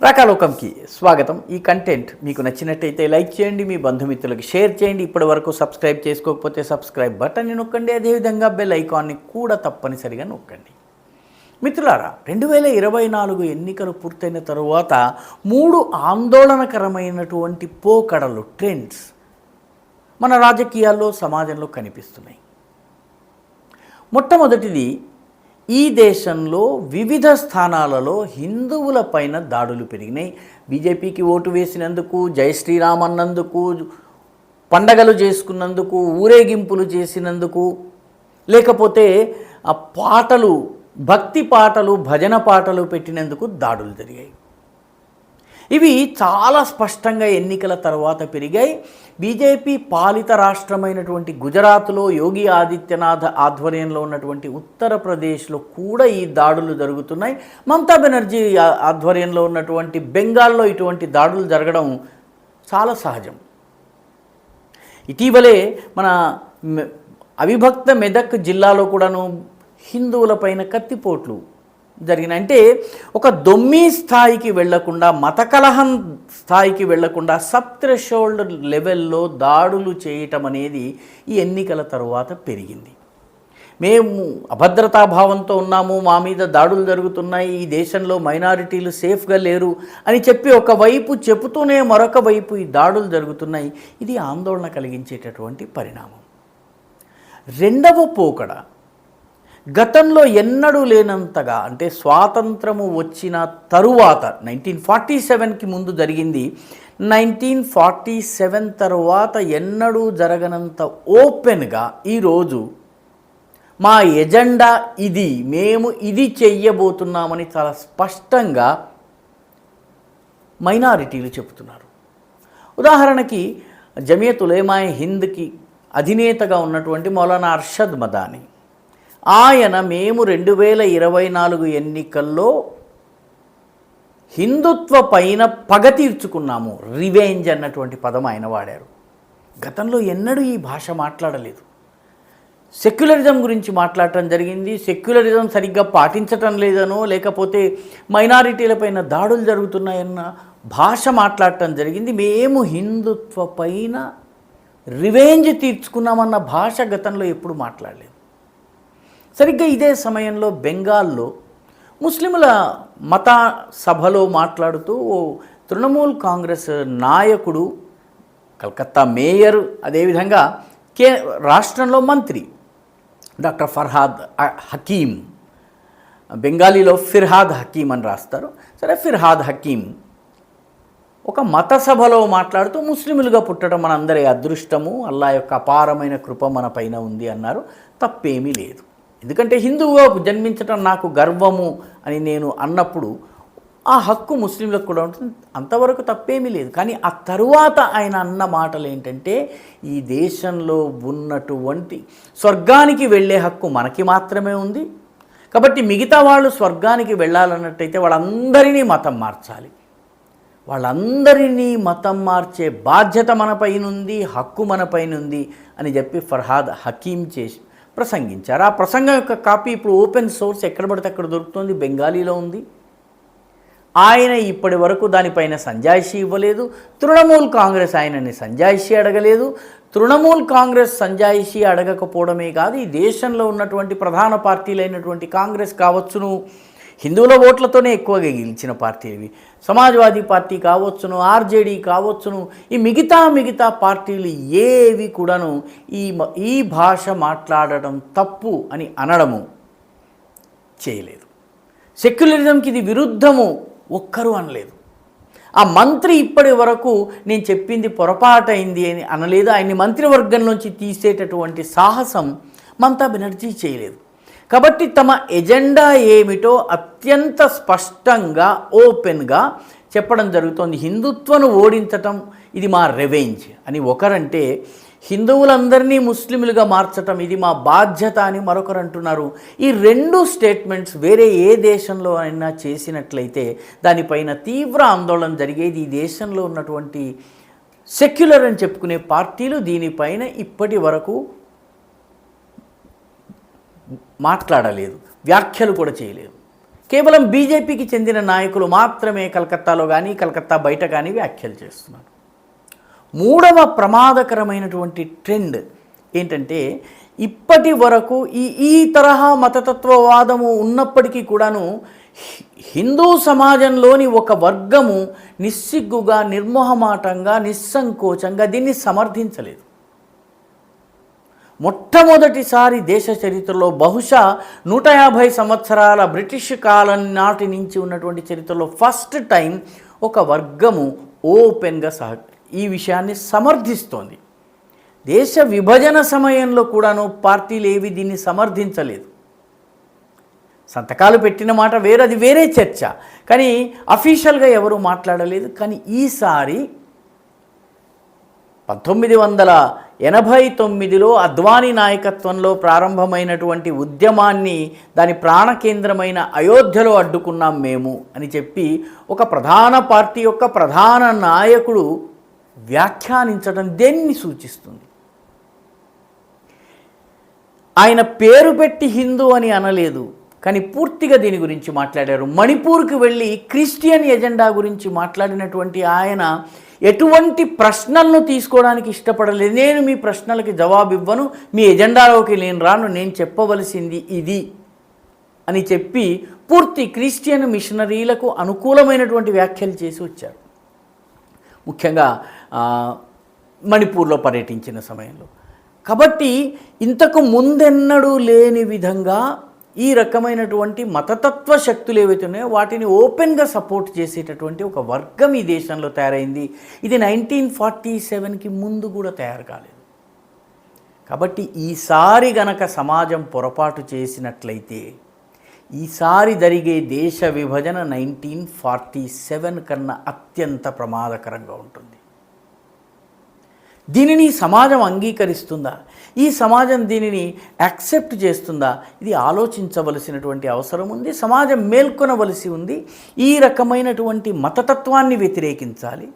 రాకాలోకంకి స్వాగతం. ఈ కంటెంట్ మీకు నచ్చినట్టయితే లైక్ చేయండి, మీ బంధుమిత్రులకి షేర్ చేయండి. ఇప్పటి వరకు సబ్స్క్రైబ్ చేసుకోకపోతే సబ్స్క్రైబ్ బటన్ని నొక్కండి, అదేవిధంగా బెల్ ఐకాన్ని కూడా తప్పనిసరిగా నొక్కండి. మిత్రులారా, 2024 ఎన్నికలు పూర్తయిన తరువాత 3 ఆందోళనకరమైనటువంటి పోకడలు, ట్రెండ్స్ మన రాజకీయాల్లో, సమాజంలో కనిపిస్తున్నాయి. మొట్టమొదటిది, ఈ దేశంలో వివిధ స్థానాలలో హిందువులపైన దాడులు పెరిగినాయి. బీజేపీకి ఓటు వేసినందుకు, జై శ్రీరామ్ అన్నందుకు, పండగలు చేసుకున్నందుకు, ఊరేగింపులు చేసినందుకు, లేకపోతే పాటలు, భక్తి పాటలు, భజన పాటలు పెట్టినందుకు దాడులు జరిగాయి. ఇవి చాలా స్పష్టంగా ఎన్నికల తర్వాత పెరిగాయి. బీజేపీ పాలిత రాష్ట్రమైనటువంటి గుజరాత్లో యోగి ఆదిత్యనాథ్ ఆధ్వర్యంలో ఉన్నటువంటి ఉత్తరప్రదేశ్లో కూడా ఈ దాడులు జరుగుతున్నాయి. మమతా బెనర్జీ ఆధ్వర్యంలో ఉన్నటువంటి బెంగాల్లో ఇటువంటి దాడులు జరగడం చాలా సహజం. ఇటీవలే మన అవిభక్త మెదక్ జిల్లాలో కూడాను హిందువులపైన కత్తిపోట్లు జరిగిన, అంటే ఒక దొమ్మి స్థాయికి వెళ్లకుండా, మత కలహం స్థాయికి వెళ్లకుండా సబ్ థ్రెషోల్డ్ లెవెల్లో దాడులు చేయటం అనేది ఈ ఎన్నికల తరువాత పెరిగింది. మేము అభద్రతాభావంతో ఉన్నాము, మా మీద దాడులు జరుగుతున్నాయి, ఈ దేశంలో మైనారిటీలు సేఫ్గా లేరు అని చెప్పి ఒకవైపు చెబుతూనే మరొక వైపు ఈ దాడులు జరుగుతున్నాయి. ఇది ఆందోళన కలిగించేటటువంటి పరిణామం. రెండవ పోకడ, గతంలో ఎన్నడూ లేనంతగా, అంటే స్వాతంత్రము వచ్చిన తరువాత 1947కి ముందు జరిగింది. 1947 తరువాత ఎన్నడూ జరగనంత ఓపెన్గా ఈరోజు మా ఎజెండా ఇది, మేము ఇది చెయ్యబోతున్నామని చాలా స్పష్టంగా మైనారిటీలు చెబుతున్నారు. ఉదాహరణకి జమియత్ ఉలేమాయ్ హింద్కి అధినేతగా ఉన్నటువంటి మౌలానా అర్షద్ మదానీ, ఆయన మేము 2024 ఎన్నికల్లో హిందుత్వ పైన పగ తీర్చుకున్నాము, రివెంజ్ అన్నటువంటి పదం ఆయన వాడారు. గతంలో ఎన్నడూ ఈ భాష మాట్లాడలేదు. సెక్యులరిజం గురించి మాట్లాడటం జరిగింది. సెక్యులరిజం సరిగ్గా పాటించటం లేదనో, లేకపోతే మైనారిటీలపైన దాడులు జరుగుతున్నాయన్న భాష మాట్లాడటం జరిగింది. మేము హిందుత్వ పైన రివెంజ్ తీర్చుకున్నామన్న భాష గతంలో ఎప్పుడు మాట్లాడలేదు. సరిగ్గా ఇదే సమయంలో బెంగాల్లో ముస్లిముల మత సభలో మాట్లాడుతూ ఓ తృణమూల్ కాంగ్రెస్ నాయకుడు, కలకత్తా మేయర్, అదేవిధంగా రాష్ట్రంలో మంత్రి డాక్టర్ ఫర్హాద్ హకీమ్, బెంగాలీలో ఫిర్హాద్ హకీమ్ అని రాస్తారు, సరే ఫిర్హాద్ హకీమ్ ఒక మత సభలో మాట్లాడుతూ ముస్లిములుగా పుట్టడం మనందరి అదృష్టము, అల్లా యొక్క అపారమైన కృప మన పైన ఉంది అన్నారు. తప్పేమీ లేదు, ఎందుకంటే హిందువుగా జన్మించడం నాకు గర్వము అని నేను అన్నప్పుడు ఆ హక్కు ముస్లింలకు కూడా ఉంటుంది, అంతవరకు తప్పేమీ లేదు. కానీ ఆ తరువాత ఆయన అన్న మాటలు ఏంటంటే, ఈ దేశంలో ఉన్నటువంటి స్వర్గానికి వెళ్ళే హక్కు మనకి మాత్రమే ఉంది, కాబట్టి మిగతా వాళ్ళు స్వర్గానికి వెళ్ళాలన్నట్టయితే వాళ్ళందరినీ మతం మార్చాలి, వాళ్ళందరినీ మతం మార్చే బాధ్యత మనపైనుంది, హక్కు మనపైనుంది అని చెప్పి ఫర్హాద్ హకీమ్ చేసి ప్రసంగించారు. ఆ ప్రసంగం యొక్క కాపీ ఇప్పుడు ఓపెన్ సోర్స్ ఎక్కడ పడితే అక్కడ దొరుకుతుంది, బెంగాలీలో ఉంది. ఆయన ఇప్పటి వరకు దానిపైన సంజాయిషీ ఇవ్వలేదు. తృణమూల్ కాంగ్రెస్ ఆయనని సంజాయిషీ అడగలేదు. తృణమూల్ కాంగ్రెస్ సంజాయిషీ అడగకపోవడమే కాదు, ఈ దేశంలో ఉన్నటువంటి ప్రధాన పార్టీలైనటువంటి కాంగ్రెస్ కావచ్చును, హిందువుల ఓట్లతోనే ఎక్కువగా గెలిచిన పార్టీవి, సమాజ్వాదీ పార్టీ కావచ్చును, ఆర్జేడీ కావచ్చును, ఈ మిగతా పార్టీలు ఏవి కూడాను ఈ భాష మాట్లాడడం తప్పు అని అనడము చేయలేదు. సెక్యులరిజంకి ఇది విరుద్ధము ఒక్కరూ అనలేదు. ఆ మంత్రి ఇప్పటి వరకు నేను చెప్పింది పొరపాటైంది అని అనలేదు. ఆయన్ని మంత్రివర్గంలోంచి తీసేటటువంటి సాహసం మమతా బెనర్జీ చేయలేదు. కాబట్టి తమ ఎజెండా ఏమిటో అత్యంత స్పష్టంగా, ఓపెన్గా చెప్పడం జరుగుతోంది. హిందుత్వను ఓడించటం ఇది మా రెవెంజ్ అని ఒకరంటే, హిందువులందరినీ ముస్లింలుగా మార్చటం ఇది మా బాధ్యత అని మరొకరు అంటున్నారు. ఈ రెండు స్టేట్మెంట్స్ వేరే ఏ దేశంలో అయినా చేసినట్లయితే దానిపైన తీవ్ర ఆందోళన జరిగేది. ఈ దేశంలో ఉన్నటువంటి సెక్యులర్ అని చెప్పుకునే పార్టీలు దీనిపైన ఇప్పటి వరకు మాట్లాడలేదు, వ్యాఖ్యలు కూడా చేయలేదు. కేవలం బీజేపీకి చెందిన నాయకులు మాత్రమే కలకత్తాలో కానీ కలకత్తా బయట కానీ వ్యాఖ్యలు చేస్తున్నారు. మూడవ ప్రమాదకరమైనటువంటి ట్రెండ్ ఏంటంటే, ఇప్పటి వరకు ఈ తరహా మతతత్వవాదము ఉన్నప్పటికీ కూడాను హిందూ సమాజంలోని ఒక వర్గము నిస్సిగ్గుగా, నిర్మోహమాటంగా, నిస్సంకోచంగా దీన్ని సమర్థించలేదు. మొట్టమొదటిసారి దేశ చరిత్రలో, బహుశా 150 సంవత్సరాల బ్రిటిష్ కాలం నాటి నుంచి ఉన్నటువంటి చరిత్రలో ఫస్ట్ టైం ఒక వర్గము ఓపెన్గా ఈ విషయాన్ని సమర్థిస్తోంది. దేశ విభజన సమయంలో కూడాను పార్టీలు ఏవి దీన్ని సమర్థించలేదు. సంతకాలు పెట్టిన మాట వేరే, అది వేరే చర్చ, కానీ అఫీషియల్గా ఎవరు మాట్లాడలేదు. కానీ ఈసారి 1989లో అద్వానీ నాయకత్వంలో ప్రారంభమైనటువంటి ఉద్యమాన్ని, దాని ప్రాణకేంద్రమైన అయోధ్యలో అడ్డుకున్నాం మేము అని చెప్పి ఒక ప్రధాన పార్టీ యొక్క ప్రధాన నాయకుడు వ్యాఖ్యానించడం దేన్ని సూచిస్తుంది? ఆయన పేరు పెట్టి హిందూ అని అనలేదు, కానీ పూర్తిగా దీని గురించి మాట్లాడారు. మణిపూర్కి వెళ్ళి క్రిస్టియన్ ఎజెండా గురించి మాట్లాడినటువంటి ఆయన ఎటువంటి ప్రశ్నలను తీసుకోవడానికి ఇష్టపడలేదు. నేను మీ ప్రశ్నలకి జవాబు ఇవ్వను, మీ ఎజెండాలోకి నేను రాను, నేను చెప్పవలసింది ఇది అని చెప్పి పూర్తి క్రిస్టియన్ మిషనరీలకు అనుకూలమైనటువంటి వ్యాఖ్యలు చేసి వచ్చారు. ముఖ్యంగా మణిపూర్లో పర్యటించిన సమయంలో. కాబట్టి ఇంతకు ముందెన్నడూ లేని విధంగా ఈ రకమైనటువంటి మతతత్వ శక్తులు ఏవైతే ఉన్నాయో వాటిని ఓపెన్గా సపోర్ట్ చేసేటటువంటి ఒక వర్గం ఈ దేశంలో తయారైంది. ఇది 1947కి ముందు కూడా తయారు కాలేదు. కాబట్టి ఈసారి గనక సమాజం పొరపాటు చేసినట్లయితే, ఈసారి జరిగే దేశ విభజన 1947 కన్నా అత్యంత ప్రమాదకరంగా ఉంటుంది. దీనిని సమాజం అంగీకరిస్తుందా? ఈ సమాజం దీనిని యాక్సెప్ట్ చేస్తుందా? ఇది ఆలోచించవలసినటువంటి అవసరం ఉంది. సమాజం మేల్కొనవలసి ఉంది. ఈ రకమైనటువంటి మతతత్వాన్ని వ్యతిరేకించాలి.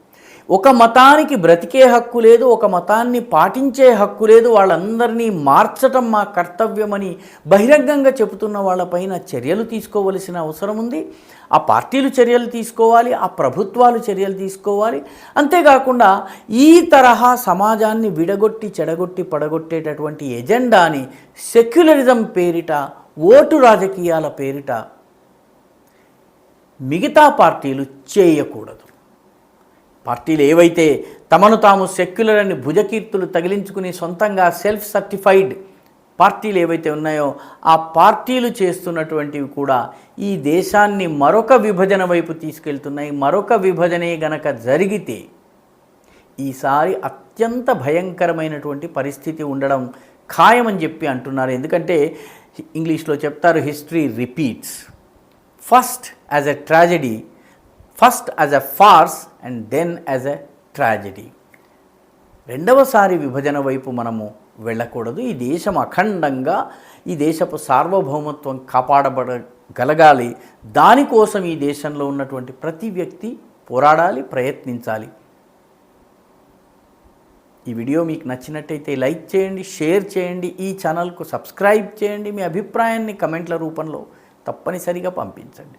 ఒక మతానికి బ్రతికే హక్కు లేదు, ఒక మతాన్ని పాటించే హక్కు లేదు, వాళ్ళందరినీ మార్చటం మా కర్తవ్యమని బహిరంగంగా చెబుతున్న వాళ్ళపైన చర్యలు తీసుకోవలసిన అవసరం ఉంది. ఆ పార్టీలు చర్యలు తీసుకోవాలి, ఆ ప్రభుత్వాలు చర్యలు తీసుకోవాలి. అంతేకాకుండా ఈ తరహా సమాజాన్ని విడగొట్టి, చెడగొట్టి, పడగొట్టేటటువంటి ఎజెండాని సెక్యులరిజం పేరిట, ఓటు రాజకీయాల పేరిట మిగతా పార్టీలు చేయకూడదు. పార్టీలు ఏవైతే తమను తాము సెక్యులర్ అని భుజకీర్తులు తగిలించుకుని సొంతంగా సెల్ఫ్ సర్టిఫైడ్ పార్టీలు ఏవైతే ఉన్నాయో ఆ పార్టీలు చేస్తున్నటువంటివి కూడా ఈ దేశాన్ని మరొక విభజన వైపు తీసుకెళ్తున్నాయి. మరొక విభజనే గనక జరిగితే ఈసారి అత్యంత భయంకరమైనటువంటి పరిస్థితి ఉండడం ఖాయమని చెప్పి అంటున్నారు. ఎందుకంటే ఇంగ్లీష్లో చెప్తారు, history repeats. First as a tragedy, first as a farce and then as a tragedy. రెండవసారి విభజన వైపు మనము వెళ్ళకూడదు. ఈ దేశం అఖండంగా, ఈ దేశపు సార్వభౌమత్వం కాపాడబడగలగాలి. దానికోసం ఈ దేశంలో ఉన్నటువంటి ప్రతి వ్యక్తి పోరాడాలి, ప్రయత్నించాలి. ఈ వీడియో మీకు నచ్చినట్టయితే లైక్ చేయండి, షేర్ చేయండి, ఈ ఛానల్కు సబ్స్క్రైబ్ చేయండి. మీ అభిప్రాయాన్ని కమెంట్ల రూపంలో తప్పనిసరిగా పంపించండి.